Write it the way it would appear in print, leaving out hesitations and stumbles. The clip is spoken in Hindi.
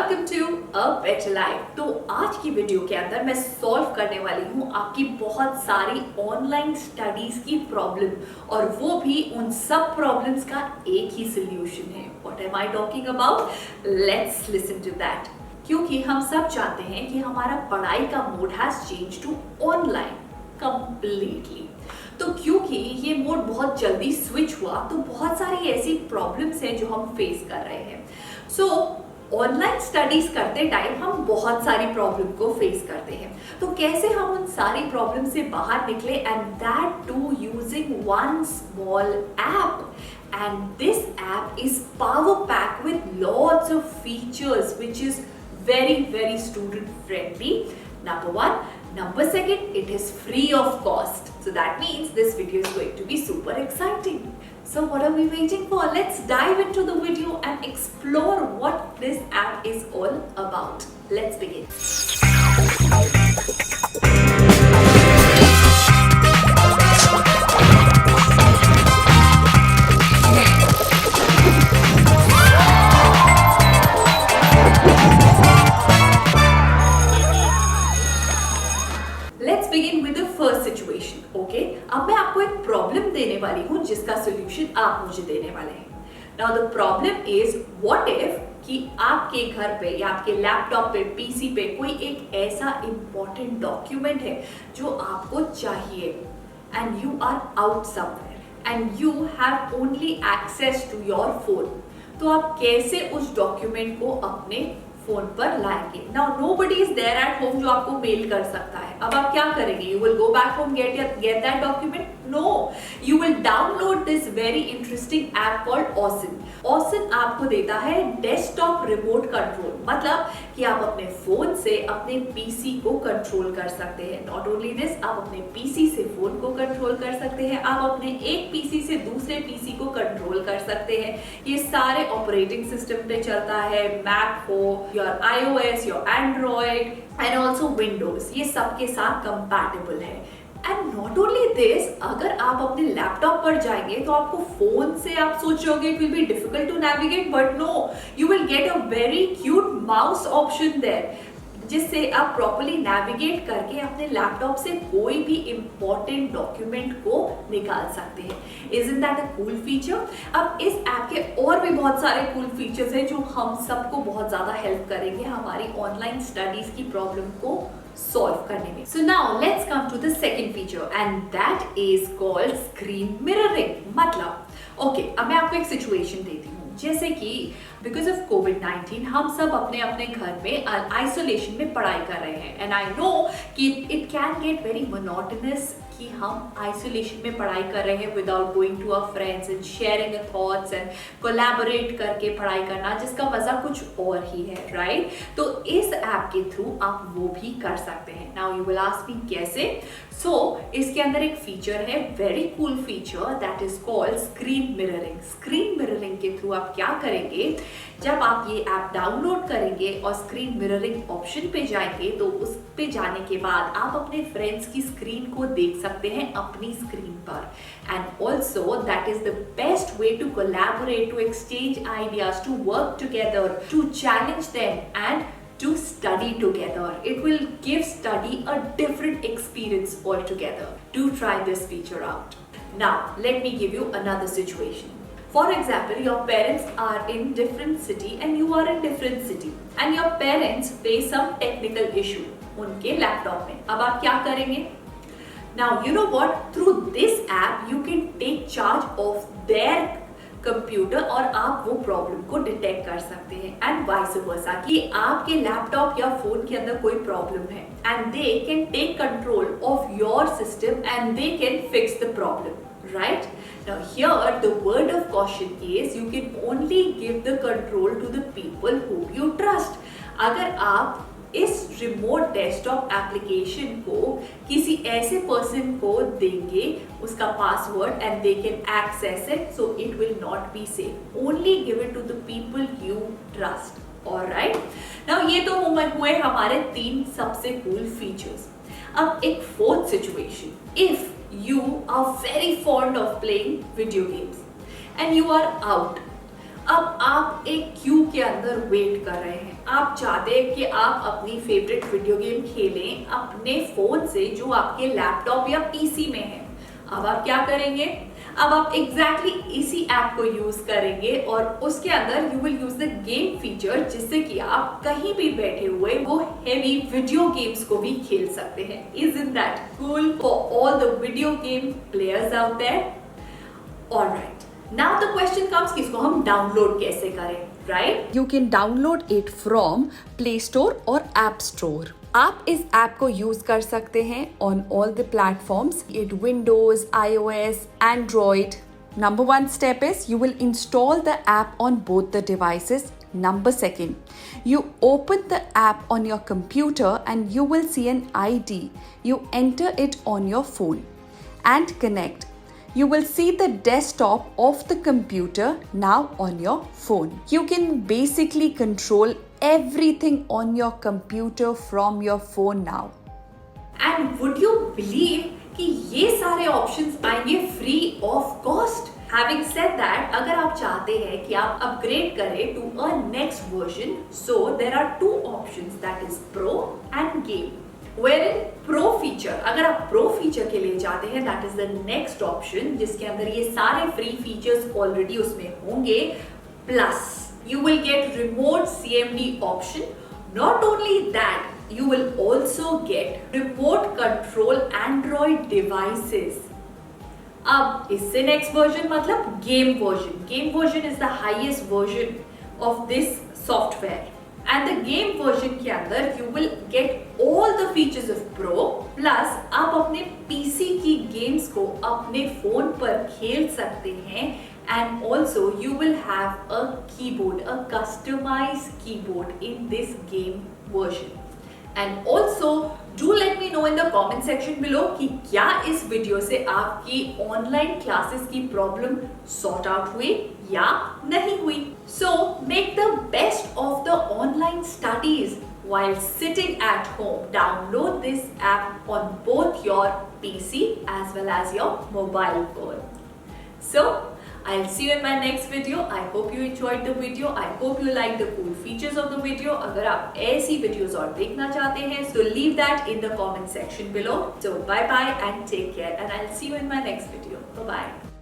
Welcome to a better life. तो आज की वीडियो के अंदर मैं सॉल्व करने वाली हूँ आपकी बहुत सारी ऑनलाइन स्टडीज की प्रॉब्लम, और वो भी उन सब प्रॉब्लम्स का एक ही सोल्यूशन है। What am I talking about? Let's listen to that. क्योंकि हम सब चाहते हैं कि हमारा पढ़ाई का mode has change to online completely. तो क्योंकि ये मोड बहुत जल्दी स्विच हुआ, तो बहुत सारी ऐसी प्रॉब्लम्स हैं जो हम फेस कर रहे हैं। सो ऑनलाइन स्टडीज करते टाइम हम बहुत सारी प्रॉब्लम को फेस करते हैं। तो कैसे हम उन सारी प्रॉब्लम से बाहर निकले, and that too using one small app. And this app is power packed with lots of features which is very student friendly. Number one. Number second, it is free of cost. So that means this video is going to be super exciting. So what are we waiting for? Let's dive into the video and explore what this app is all about. Let's begin. Let's begin with the first situation, okay? अब मैं आपको एक प्रॉब्लम देने वाली हूँ जिसका सोल्यूशन आप मुझे देने वाले हैं। Now the problem is, what if कि आपके घर पे या आपके लैपटॉप पे, पीसी पे कोई एक ऐसा इंपॉर्टेंट डॉक्यूमेंट है जो आपको चाहिए, and you are out somewhere and you have only access to your phone. तो आप कैसे उस डॉक्यूमेंट को अपने फोन पर लाएंगे? Now nobody is there at home जो आपको मेल कर सकता है। अब आप क्या करेंगे? You will go back home get that document? No, you will download this very interesting app called Osin. Osin आपको देता है डेस्कटॉप रिमोट कंट्रोल, मतलब कि आप अपने फोन से अपने पीसी को कंट्रोल कर सकते हैं। नॉट ओनली दिस, आप अपने पीसी से फोन को कंट्रोल कर सकते हैं, आप अपने एक पीसी से दूसरे पीसी को कंट्रोल कर सकते हैं। ये सारे ऑपरेटिंग सिस्टम पे चलता है, मैक हो, your iOS, your Android and also Windows, ये सबके साथ कंपैटिबल है। एंड नॉट ओनली दिस, अगर आप अपने लैपटॉप पर जाएंगे तो आपको फोन से आप सोचोगे it will be difficult to navigate, but no, you will get a very cute mouse option there, जिससे आप प्रॉपर्ली नेविगेट करके अपने लैपटॉप से कोई भी इंपॉर्टेंट डॉक्यूमेंट को निकाल सकते हैं। Isn't that a cool feature? अब इस ऐप के और भी बहुत सारे कूल फीचर्स हैं जो हम सबको बहुत ज्यादा हेल्प करेंगे हमारी ऑनलाइन स्टडीज की प्रॉब्लम को सॉल्व करने में। So now let's come to the second feature and that is called screen mirroring। मतलब अब मैं आपको एक सिचुएशन देती हूँ, जैसे कि बिकॉज ऑफ कोविड-19 हम सब अपने अपने घर में आइसोलेशन में पढ़ाई कर रहे हैं, एंड आई नो कि it can get very monotonous कि हम आइसोलेशन में पढ़ाई कर रहे हैं without going to our friends and sharing thoughts and collaborate करके पढ़ाई करना, जिसका मजा कुछ और ही है, राइट? तो इस ऐप के थ्रू आप वो भी कर सकते हैं। Now you will ask me कैसे? सो इसके अंदर एक फीचर है, very cool feature, that is called screen mirroring. Screen mirroring के थ्रू आप क्या करेंगे? जब आप ये ऐप डाउनलोड करेंगे और स्क्रीन मिररिंग ऑप्शन पे जाएंगे, तो उस पे जाने के बाद आप अपने फ्रेंड्स की स्क्रीन को देख सकते हैं अपनी स्क्रीन पर। And also that is the best way to collaborate, to exchange ideas, to work together, to challenge them and to study together. It will give study a different experience altogether. Do try this feature out. Now, let me give you another situation. For example, your parents are in different city and you are in different city, and your parents face some technical issue उनके लैपटॉप में। अब आप क्या करेंगे? Now, you know what? Through this app, you can take charge of their computer और आप वो प्रॉब्लम को डिटेक्ट कर सकते हैं, एंड वाइस वर्सा कि आपके लैपटॉप या फोन के अंदर कोई प्रॉब्लम है, and they can take control of your system and they can fix the problem, right? Now here the word of caution is, you can only give the control to the people who you trust. अगर आप इस रिमोट डेस्कटॉप एप्लीकेशन को किसी ऐसे पर्सन को देंगे उसका password, and they can access it, so it will not be safe. Only give it to the people you trust. Alright, now ये तो हुए हमारे 3 सबसे कूल फीचर्स। अब एक fourth situation, if you are very fond of playing video games and you are out, अब आप एक क्यू के अंदर वेट कर रहे हैं, आप चाहते हैं कि आप अपनी फेवरेट वीडियो गेम खेलें अपने फोन से जो आपके लैपटॉप या पीसी में है। अब आप क्या करेंगे, अब आप एग्जैक्टली इसी ऐप को यूज करेंगे और उसके अंदर you will use the game feature, जिससे कि आप कहीं भी बैठे हुए वो हेवी वीडियो गेम्स को भी खेल सकते हैं। Isn't that cool for all the video game players out there? Alright, now the question comes कि इसको हम डाउनलोड कैसे करें, right? You can download it from Play Store or App Store. आप इस ऐप को यूज कर सकते हैं on all the platforms, it Windows, iOS, Android. Number one step is you will install the app on both the devices. Number second, you open the app on your computer and you will see an ID. You enter it on your phone and connect. You will see the desktop of the computer now on your phone. You can basically control everything on your computer from your phone now. And would you believe कि ये सारे ऑप्शंस आएंगे free of cost? Having said that, अगर आप चाहते हैं कि आप अपग्रेड करें to a next version, so there are two options, that is Pro and Game. Wherein Pro feature, अगर आप Pro feature के लिए जाते हैं, that is the next option, जिसके अंदर ये सारे फ्री फीचर्स ऑलरेडी उसमें होंगे, plus you will get remote CMD option. Not only that, you will also get remote control Android devices. अब इससे नेक्स्ट वर्जन मतलब game version. Game version is the highest version of this software and the game version के अंदर you will get all the features of pro, plus आप अपने पीसी की गेम्स को अपने फोन पर खेल सकते हैं. And also you will have a keyboard, a customized keyboard in this game version. And also do let me know in the comment section below कि क्या इस वीडियो से आपकी ऑनलाइन क्लासेस की प्रॉब्लम सॉर्ट आउट हुई या नहीं हुई. So make the best of the online studies while sitting at home. Download this app on both your PC as well as your mobile phone. So I'll see you in my next video. I hope you enjoyed the video. I hope you like the cool features of the video. अगर आप ऐसी videos और देखना चाहते हैं, so leave that in the comment section below. So bye bye and take care, and I'll see you in my next video. Bye bye.